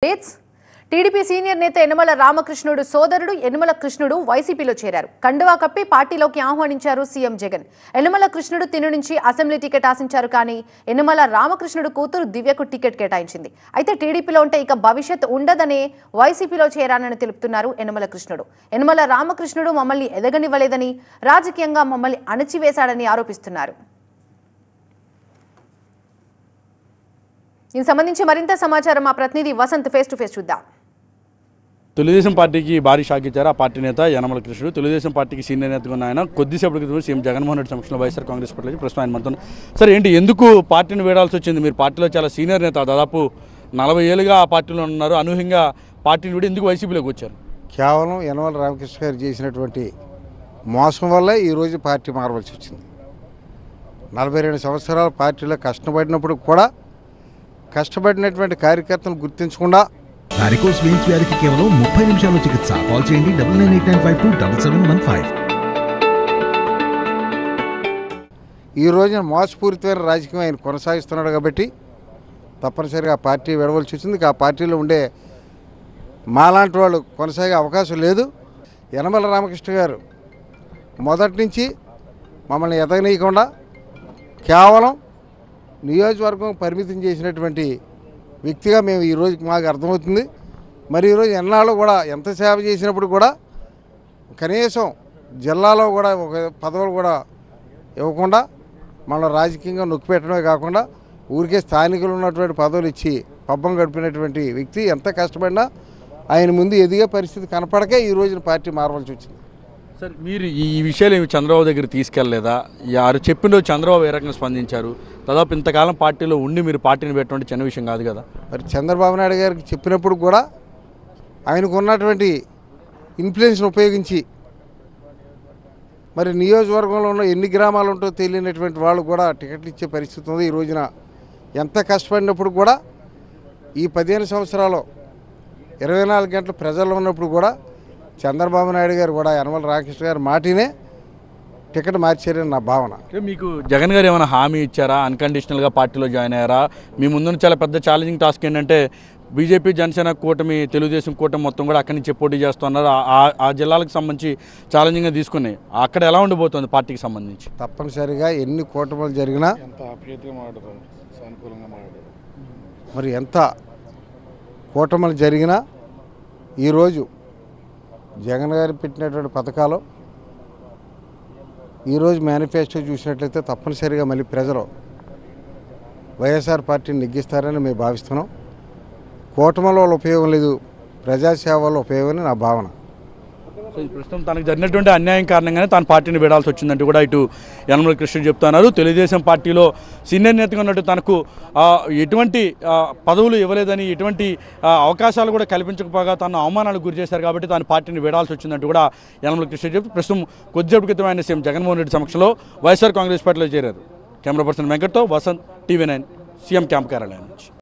TDP senior నేత యనమల రామకృష్ణుడు సోదరుడు యనమల కృష్ణుడు వైసీపీలో చేరారు. కండువా కప్పి పార్టీలోకి ఆహ్వానించారు సీఎం జగన్. యనమల కృష్ణుడు తిను నుంచి అసెంబ్లీ టికెట్ ఆశించారు, కానీ యనమల రామకృష్ణుడు కూతురు దివ్యకు టికెట్ కేటాయించింది. అయితే టీడీపీలో ఉంటే ఇక భవిష్యత్ ఉండదనే వైసీపీలో చేరానని తెలుపుతున్నారు యనమల కృష్ణుడు. యనమల రామకృష్ణుడు మమ్మల్ని ఎదగనివ్వలేదని, రాజకీయంగా మమ్మల్ని అణచివేశాడని ఆరోపిస్తున్నారు. దీనికి సంబంధించి మరింత సమాచారం మా ప్రతినిధి వసంత్ ఫేస్ టు ఫేస్ చూద్దాం. తెలుగుదేశం పార్టీకి భారీ షాక్ ఇచ్చారు ఆ పార్టీ నేత యనమల కృష్ణుడు. తెలుగుదేశం పార్టీకి సీనియర్ నేతగా ఉన్న ఆయన కొద్దిసేపటి క్రితం సీఎం జగన్మోహన్ రెడ్డి సమక్షంలో వైఎస్ఆర్ కాంగ్రెస్ పార్టీ ప్రస్తుతం ఆయన మనతో. సార్, ఏంటి ఎందుకు పార్టీని వీడాల్సి వచ్చింది? మీరు పార్టీలో చాలా సీనియర్ నేత, దాదాపు 40 ఏళ్ళుగా ఆ పార్టీలో ఉన్నారు. అనూహ్యంగా పార్టీని వీడి ఎందుకు వైసీపీలోకి వచ్చారు? కేవలం యనమల రామకృష్ణ గారు చేసినటువంటి మోసం వల్లే ఈరోజు పార్టీ మారవలసి వచ్చింది. 42 సంవత్సరాల పార్టీలో కష్టపడినప్పుడు కూడా కష్టపడినటువంటి కార్యకర్తను గుర్తించకుండా వారికోస్ వెయిన్స్ వ్యాధికి కేవలం 30 నిమిషాల్లో చికిత్స. కాల్ చేయండి 9989527715. ఈ రోజున మోసపూరితమైన రాజకీయం ఆయన కొనసాగిస్తున్నాడు కాబట్టి తప్పనిసరిగా ఆ పార్టీ విడవలసి వచ్చింది. ఆ పార్టీలో ఉండే మాలాంటి వాళ్ళు కొనసాగే అవకాశం లేదు. యనమల రామకృష్ణ గారు మొదటి నుంచి మమ్మల్ని ఎదగనీయకుండా కేవలం నియోజకవర్గం పరిమితం చేసినటువంటి వ్యక్తిగా మేము ఈరోజు మాకు అర్థమవుతుంది. మరి ఈరోజు ఎన్నాళ్ళు కూడా ఎంత సేవ చేసినప్పుడు కూడా కనీసం జిల్లాలో కూడా ఒక పదవులు కూడా ఇవ్వకుండా మన రాజకీయంగా నొక్కిపెట్టడమే కాకుండా ఊరికే స్థానికులు ఉన్నటువంటి పదవులు ఇచ్చి పబ్బం గడిపినటువంటి వ్యక్తి ఎంత కష్టపడినా ఆయన ముందు ఎదిగే పరిస్థితి కనపడకే ఈ రోజున పార్టీ మారవలసి వచ్చింది. సార్, మీరు ఈ విషయాలు ఏమి చంద్రబాబు దగ్గర తీసుకెళ్ళలేదా? యారు చెప్పిన రోజు చంద్రబాబు ఏ రకంగా స్పందించారు? దాదాపు ఇంతకాలం పార్టీలో ఉండి మీరు పార్టీని పెట్టడం చిన్న విషయం కాదు కదా. మరి చంద్రబాబు నాయుడు గారికి చెప్పినప్పుడు కూడా ఆయనకు ఉన్నటువంటి ఇన్ఫ్లుయెన్స్ని ఉపయోగించి మరి నియోజకవర్గంలో ఉన్న ఎన్ని గ్రామాలు ఉంటో తెలియనటువంటి వాళ్ళు కూడా టికెట్లు ఇచ్చే పరిస్థితి ఉంది. ఈ రోజున ఎంత కష్టపడినప్పుడు కూడా ఈ 15 సంవత్సరాలు 24 గంటలు ప్రజల్లో ఉన్నప్పుడు కూడా చంద్రబాబు నాయుడు గారు కూడా యనమల రామకృష్ణ గారు మాటినే టికెట్ మార్చారని నా భావన. మీకు జగన్ గారు ఏమైనా హామీ ఇచ్చారా? అన్కండిషనల్గా పార్టీలో జాయిన్ అయ్యారా? మీ ముందున్న చాలా పెద్ద ఛాలెంజింగ్ టాస్క్ ఏంటంటే బీజేపీ జనసేన కూటమి తెలుగుదేశం కూటమి మొత్తం కూడా అక్కడి నుంచి పోటీ చేస్తున్నారు. ఆ జిల్లాలకు సంబంధించి ఛాలెంజింగ్గా తీసుకుని అక్కడ ఎలా ఉండిపోతుంది పార్టీకి సంబంధించి? తప్పనిసరిగా ఎన్ని కూటములు జరిగినా మరి ఎంత కూటములు జరిగినా ఈరోజు జగన్ గారు పెట్టినటువంటి పథకాలు ఈరోజు మేనిఫెస్టో చూసినట్లయితే తప్పనిసరిగా మళ్ళీ ప్రజలు వైఎస్ఆర్ పార్టీని నెగ్గిస్తారని మేము భావిస్తున్నాం. కూటమిల వల్ల ఉపయోగం లేదు, ప్రజాసేవ వల్ల ఉపయోగం నా భావన. సో ఈ ప్రస్తుతం తనకు జరిగినటువంటి అన్యాయం కారణంగానే తాను పార్టీని వీడాల్సి వచ్చిందంటే కూడా ఇటు యనమల కృష్ణ చెప్తున్నారు. తెలుగుదేశం పార్టీలో సీనియర్ నేతగా ఉన్నట్టు తనకు ఎటువంటి పదవులు ఇవ్వలేదని, ఎటువంటి అవకాశాలు కూడా కల్పించకపోగా తను అవమానాలకు గురి చేశారు కాబట్టి తాను పార్టీని వీడాల్సి వచ్చిందంటూ కూడా యనమల కృష్ణ చెప్తూ ప్రస్తుతం కొద్దిసేపటి క్రితం ఆయన సీఎం జగన్మోహన్ రెడ్డి సమక్షంలో వైఎస్ఆర్ కాంగ్రెస్ పార్టీలో చేరారు. కెమెరా పర్సన్ వెంకట్తో వసంత్, TV9 సీఎం క్యాంప్ కార్యాలయం నుంచి.